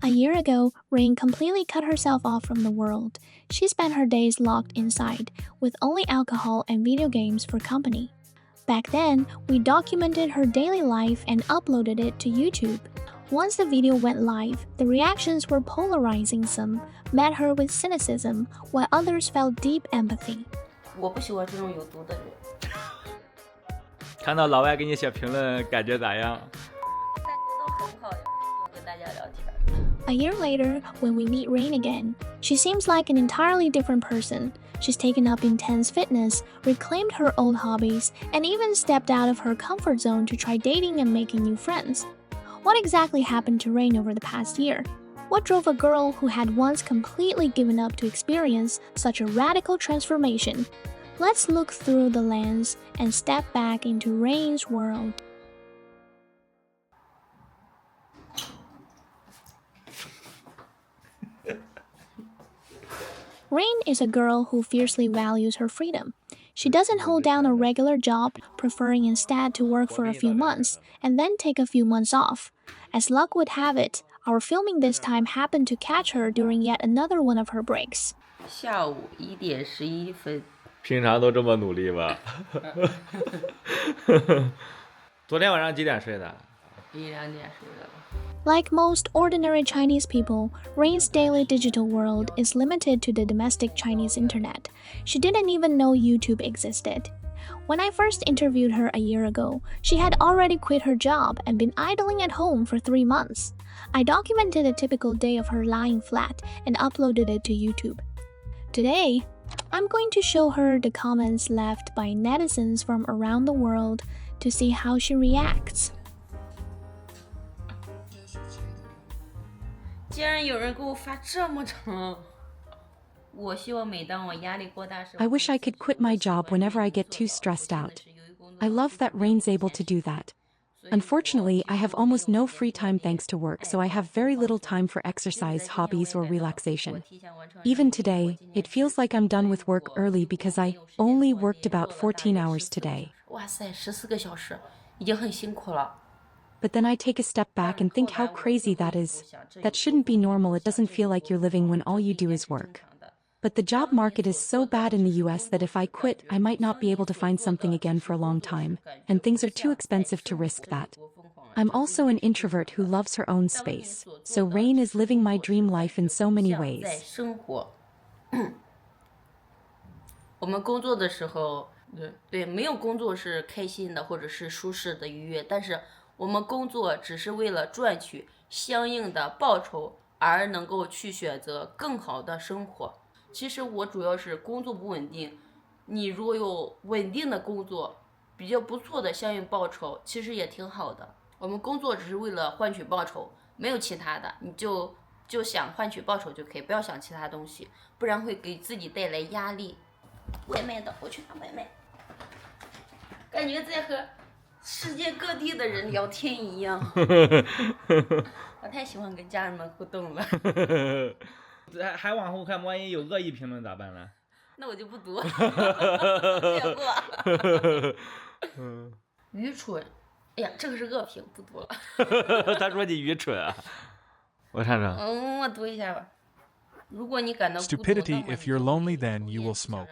A year ago, Rayne completely cut herself off from the world. She spent her days locked inside, with only alcohol and video games for company. Back then, we documented her daily life and uploaded it to YouTube. Once the video went live, the reactions were polarizing. Some met her with cynicism, while others felt deep empathy. 我不喜欢这种有毒的人。看到老外给你写评论，感觉咋样？大家都很好呀，我跟大家聊天。A year later, when we meet Rayne again, she seems like an entirely different person. She's taken up intense fitness, reclaimed her old hobbies, and even stepped out of her comfort zone to try dating and making new friends. What exactly happened to Rayne over the past year? What drove a girl who had once completely given up to experience such a radical transformation? Let's look through the lens and step back into Rayne's world. Rayne is a girl who fiercely values her freedom. She doesn't hold down a regular job, preferring instead to work for a few months and then take a few months off. As luck would have it, our filming this time happened to catch her during yet another one of her breaks. 下午1点11分。平常都这么努力吧？昨天晚上几点睡的1、2点睡的。Like most ordinary Chinese people, Rayne's daily digital world is limited to the domestic Chinese internet. She didn't even know YouTube existed. When I first interviewed her a year ago, she had already quit her job and been idling at home for 3 months. I documented a typical day of her lying flat and uploaded it to YouTube. Today, I'm going to show her the comments left by netizens from around the world to see how she reacts. 竟然有人给我发这么长。我希望每当我压力过大时， I wish I could quit my job whenever I get too stressed out. I love that Rayne's able to do that. Unfortunately, I have almost no free time thanks to work, so I have very little time for exercise, hobbies, or relaxation. Even today, it feels like I'm done with work early because I only worked about 14 hours today. 哇塞，14个小时，已经很辛苦了。 But then I take a step back and think how crazy that is. That shouldn't be normal. It doesn't feel like you're living when all you do is work. But the job market is so bad in the US that if I quit, I might not be able to find something again for a long time, and things are too expensive to risk that. I'm also an introvert who loves her own space, so Rayne is living my dream life in so many ways. 生活，我们工作的时候，对，没有工作是开心的或者是舒适的愉悦，但是我们工作只是为了赚取相应的报酬，而能够去选择更好的生活。其实我主要是工作不稳定，你如果有稳定的工作，比较不错的相应报酬，其实也挺好的。我们工作只是为了换取报酬，没有其他的，你就想换取报酬就可以，不要想其他东西，不然会给自己带来压力。外卖的，我去拿外卖，感觉在和世界各地的人聊天一样。我太喜欢跟家人们互动了。还往后看，万一有恶意评论咋办呢？那我就不读，略过。愚蠢，哎呀，这个是恶评，不读了。他说你愚蠢啊！我看看。我读一下吧。如果你感到 Stupidity, if you're lonely, then you will smoke.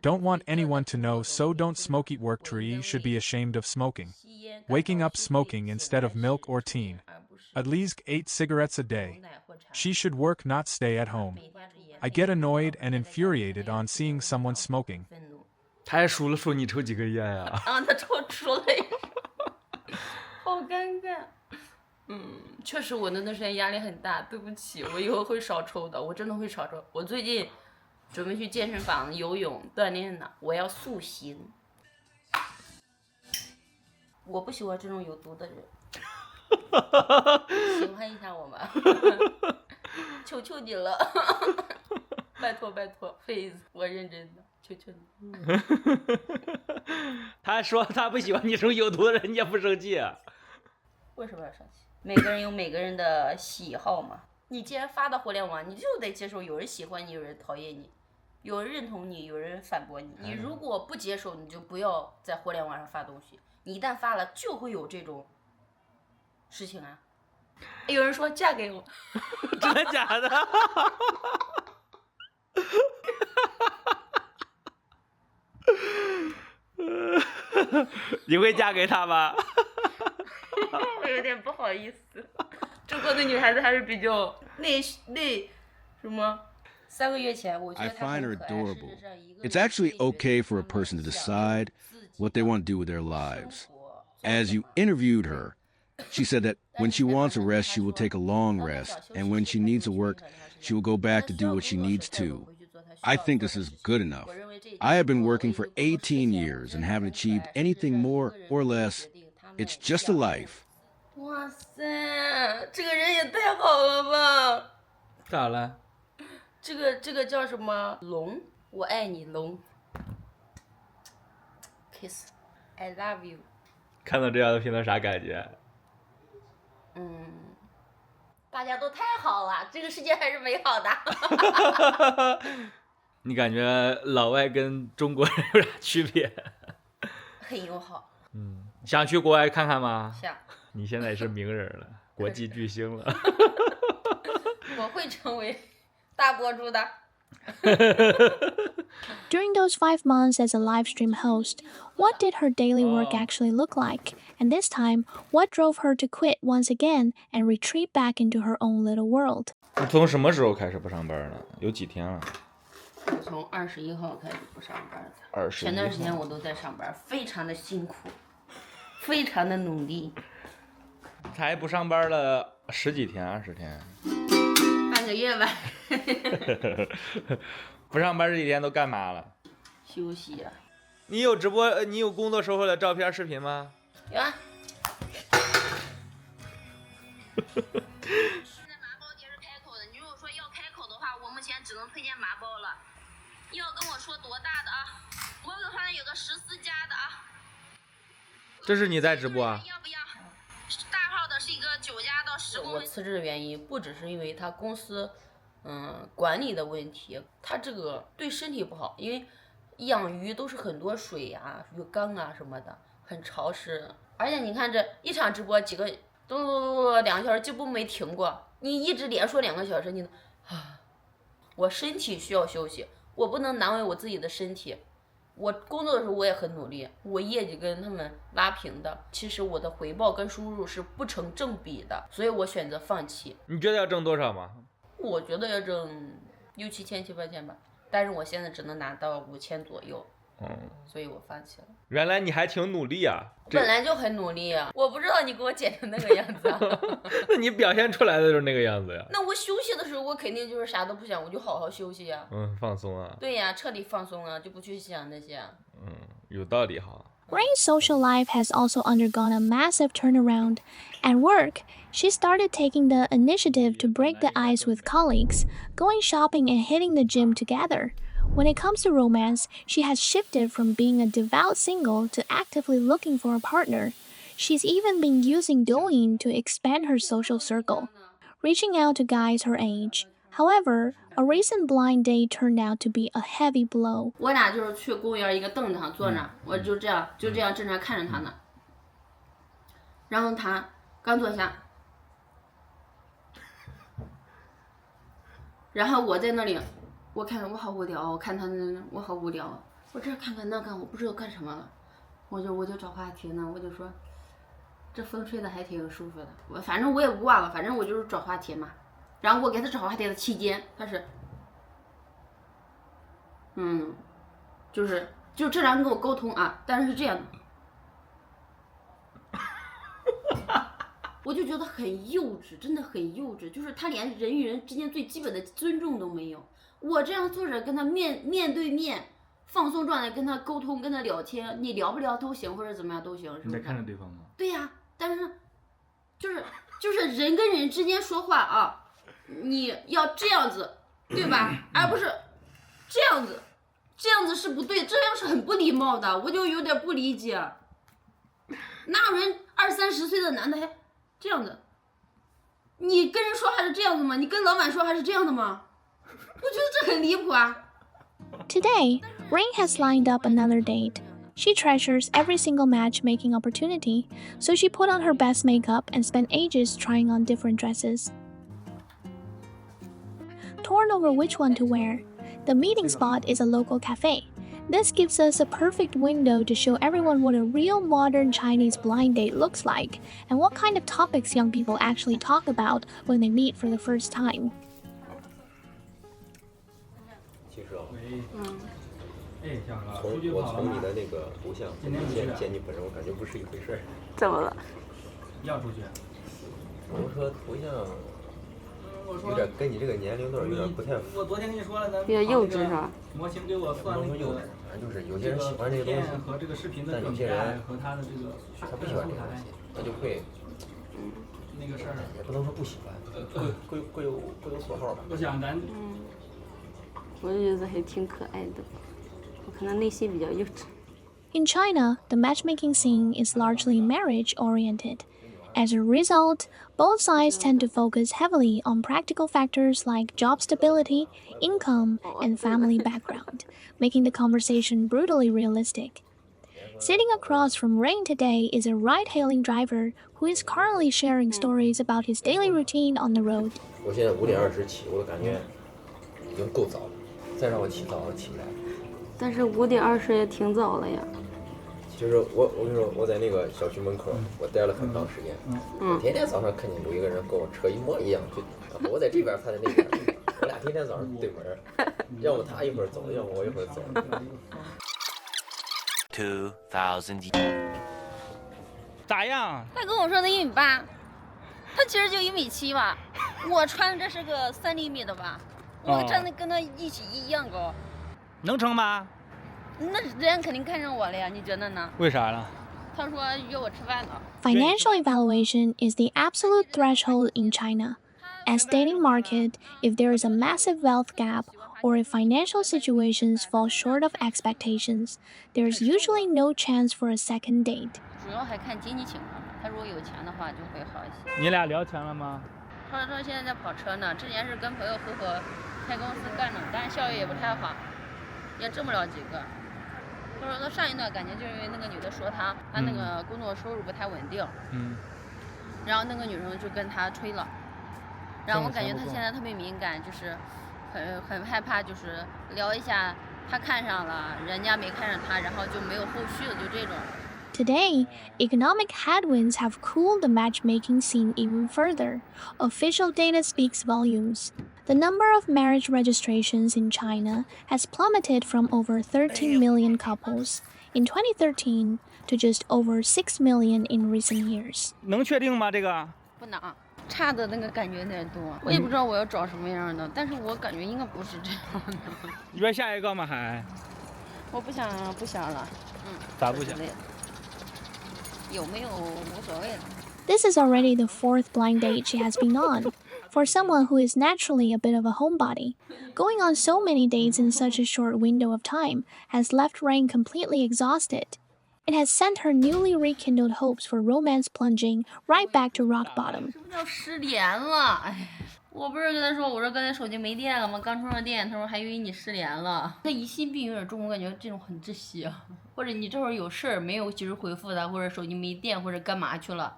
Don't want anyone to know, so don't smoke. Eat work tree should be ashamed of smoking. Waking up smoking instead of milk or teen. At least 8 cigarettes a day. She should work, not stay at home. I get annoyed and infuriated on seeing someone smoking. 他还数了数你抽几根烟呀？啊，他抽出来，好尴尬。确实我那段时间压力很大，对不起，我以后会少抽的，我真的会少抽。我最近准备去健身房游泳锻炼呢，我要塑形。我不喜欢这种有毒的人。喜欢一下我吗？求求你了，拜托拜托，妹子，我认真的，求求你。他说他不喜欢你这种有毒的人，你也不生气啊？为什么要生气？每个人有每个人的喜好嘛。你既然发到互联网，你就得接受有人喜欢你，有人讨厌你，有人认同你，有人反驳你。你如果不接受，你就不要在互联网上发东西。你一旦发了，就会有这种事情啊。有人说嫁给我，真的假的？你会嫁给他吗？我有点不好意思。中国的女孩子还是比较内什么？3个月前，我觉 I 得她 find 很 her 可爱。 adorable. 事实上一个 It's actually 人可以 okay for a 自 person to 由地 decide 自己 what they want to do with their 生 lives. 活 As you interviewed her, she said that when she wants a rest, she will take a long rest, and when she needs to work, she will go back to do what she needs to. I think this is good enough. I have been working for 18 years and haven't achieved anything more or less. It's just a life. 哇塞，这个人也太好了吧！咋了？这个叫什么？龙，我爱你，龙。Kiss，I love you。看到这样的评论啥感觉？大家都太好了，这个世界还是美好的。你感觉老外跟中国人有啥区别？很友好。想去国外看看吗？想。你现在也是名人了，国际巨星了。我会成为大博主的。During those 5 months as a live stream host, what did her daily work actually look like? And this time, what drove her to quit once again and retreat back into her own little world? 你从什么时候开始不上班了？有几天了？我从21号开始不上班的。21前段时间我都在上班，非常的辛苦，非常的努力。才不上班了10几天20天。半个月吧。不上班这几天都干嘛了？休息呀、你有直播，你有工作时候的照片视频吗？有啊。现在麻包店是开口的，你如果说要开口的话，我目前只能推荐麻包了。要跟我说多大的啊？我给发现有个14加的啊。这是你在直播啊？要不要？大号的是一个9加到10公分。我辞职的原因不只是因为他公司，管理的问题，他这个对身体不好，因为养鱼都是很多水啊、鱼缸啊什么的，很潮湿。而且你看这一场直播几个都2个小时，几乎没停过，你一直连说2个小时，我身体需要休息，我不能难为我自己的身体。我工作的时候我也很努力，我业绩跟他们拉平的，其实我的回报跟输入是不成正比的，所以我选择放弃。你觉得要挣多少吗？我觉得要挣6、7千、7、8千吧，但是我现在只能拿到5000左右，所以我放弃了。原来你还挺努力啊！本来就很努力啊，我不知道你给我剪成那个样子啊。那你表现出来的就是那个样子呀。那我休息的时候，我肯定就是啥都不想，我就好好休息呀。放松啊。对呀，彻底放松啊，就不去想那些。有道理哈。Rayne's social life has also undergone a massive turnaround. At work, she started taking the initiative to break the ice with colleagues, going shopping and hitting the gym together. When it comes to romance, she has shifted from being a devout single to actively looking for a partner. She's even been using Douyin to expand her social circle, reaching out to guys her age. However, a recent blind date turned out to be a heavy blow. 我俩就是去公园一个凳子上坐那，我就这样正常看着他呢。然后他刚坐下，然后我在那里，我看我好无聊，我看他那我好无聊，我这看看那看，我不知道干什么了，我就找话题呢，我就说，这风吹的还挺舒服的，反正我也忘了，反正我就是找话题嘛。然后我给他找话题的期间，他是，就正常跟我沟通啊，但是这样的，我就觉得很幼稚，真的很幼稚，就是他连人与人之间最基本的尊重都没有。我这样坐着跟他面对面放松状态跟他沟通，跟他聊天，你聊不聊都行，或者怎么样都行，是不是？你在看着对方吗？对呀，但是就是人跟人之间说话啊。你要这样子，对吧？而不是这样子，这样子是不对，这样是很不礼貌的，我就有点不理解。哪有人20、30岁的男的还这样子？你跟人说还是这样子吗？你跟老板说还是这样的吗？我觉得这很离谱啊。Today, Rayne has lined up another date. She treasures every single matchmaking opportunity, so she put on her best makeup and spent ages trying on different dresses. Torn over which one to wear, the meeting spot is a local cafe. This gives us a perfect window to show everyone what a real modern Chinese blind date looks like and what kind of topics young people actually talk about when they meet for the first time. 其实我从你的那个图像见你本人，我感觉不是一回事儿。怎么了？要出去？我说图像有点跟你这个年龄段有点不太符。我昨天跟你说了，咱比较幼稚是吧？模型给我算那个。 反正就是有些人喜欢这个东西，但有些人他不喜欢这个东西，他就会那个事儿，也不能说不喜欢，各有所好吧。我想咱，我就觉得还挺可爱的，我可能内心比较幼稚。In China, the matchmaking scene is largely marriage-oriented. As a result, both sides tend to focus heavily on practical factors like job stability, income, and family background, making the conversation brutally realistic. Sitting across from Rayne today is a ride-hailing driver who is currently sharing stories about his daily routine on the road. 我现在5:20起，我感觉已经够早了，再让我起早我起不来。但是5:20也挺早了呀。 就是我跟你说，我在那个小区门口，我待了很长时间。我天天早上看见有一个人跟我车一模一样，就我在这边，他在那边，我俩天天早上对门儿，要么他一会儿走，要么我一会儿走。2000咋样？他跟我说的1.8米，他其实就1.7米吧。我穿的这是个3厘米的吧，我站的跟他一起一样高。能成吗？ 那人肯定看上我了呀，你觉得呢？为啥呢？他说约我吃饭呢。 Financial evaluation is the absolute threshold in China. As dating market, if there is a massive wealth gap or if financial situations fall short of expectations, there's usually no chance for a second date. 主要还看经济情况，他如果有钱的话就会好一些。你俩聊钱了吗？他说现在在跑车呢，之前是跟朋友合伙开公司干的，但是效益也不太好，也挣不了几个。 他说他上一段感情就是因为那个女的说他那个工作收入不太稳定，然后那个女生就跟他吹了，然后我感觉他现在特别敏感，就是很害怕，就是聊一下他看上了，人家没看上他，然后就没有后续了，就这种。 Today, economic headwinds have cooled the matchmaking scene even further. Official data speaks volumes. The number of marriage registrations in China has plummeted from over 13 million couples in 2013 to just over 6 million in recent years. 能确定吗？这个不能，差的那个感觉有点多。我也不知道我要找什么样的，但是我感觉应该不是这样的。约下一个吗？还？我不想了。咋不想？有没有无所谓了。 This is already the 4th blind date she has been on. For someone who is naturally a bit of a homebody, going on so many dates in such a short window of time has left Rayne completely exhausted. It has sent her newly rekindled hopes for romance plunging right back to rock bottom. 什么叫失联了？哎，我不是跟他说，我说刚才手机没电了吗？刚充上电，他说还以为你失联了。他疑心病有点重，我感觉这种很窒息啊。或者你这会儿有事儿没有及时回复他，或者手机没电，或者干嘛去了，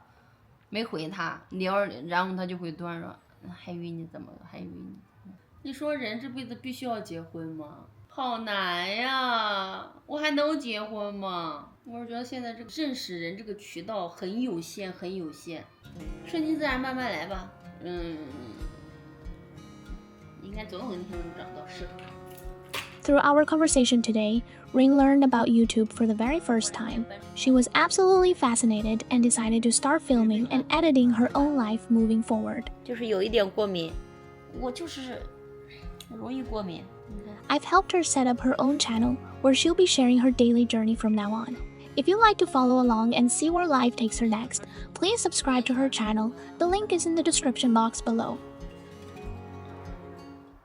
没回他，然后他就会断了。 还以为你怎么了？还以为你……你说人这辈子必须要结婚吗？好难呀！我还能结婚吗？我是觉得现在这个认识人这个渠道很有限，很有限。顺其自然，慢慢来吧。应该总有一天能找到适合。 Through our conversation today, Rayne learned about YouTube for the very first time. She was absolutely fascinated and decided to start filming and editing her own life moving forward. 就是有一点过敏，我就是容易过敏。 I've helped her set up her own channel where she'll be sharing her daily journey from now on. If you'd like to follow along and see where life takes her next, please subscribe to her channel. The link is in the description box below.